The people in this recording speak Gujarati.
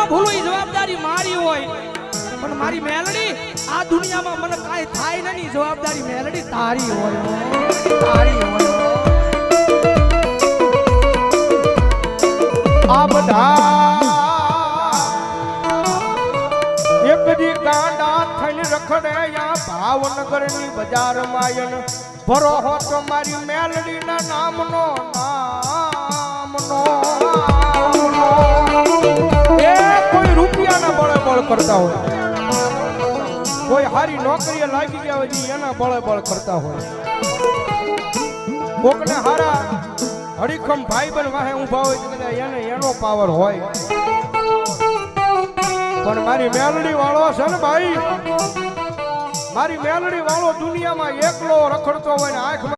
ભૂલું એ જવાબદારી મારી હોય પણ મારી મેલડી આ દુનિયામાં મને કાઈ થાય નહીં જવાબદારી મેલડી તારી હોય તારી હોય આ બધા એક દી ગાંડા થઈને રખડે યા ભાવનગર ની બજાર માયન ભરો હો તો મારી મેલડી ના નામનો એ કોઈ રૂપિયાના બળે બળ કરતા હોય કોઈ હારી નોકરીએ લાગી ગયા હોય એના બળે બળ કરતા હોય કોકને હારા હરીખમ ભાઈબંધ વાહે ઊભા હોય એને એનો પાવર હોય પણ મારી મેલડી વાળો છે ને ભાઈ મારી મેલડી વાળો દુનિયામાં એકલો રખડતો હોય ને આંખમાં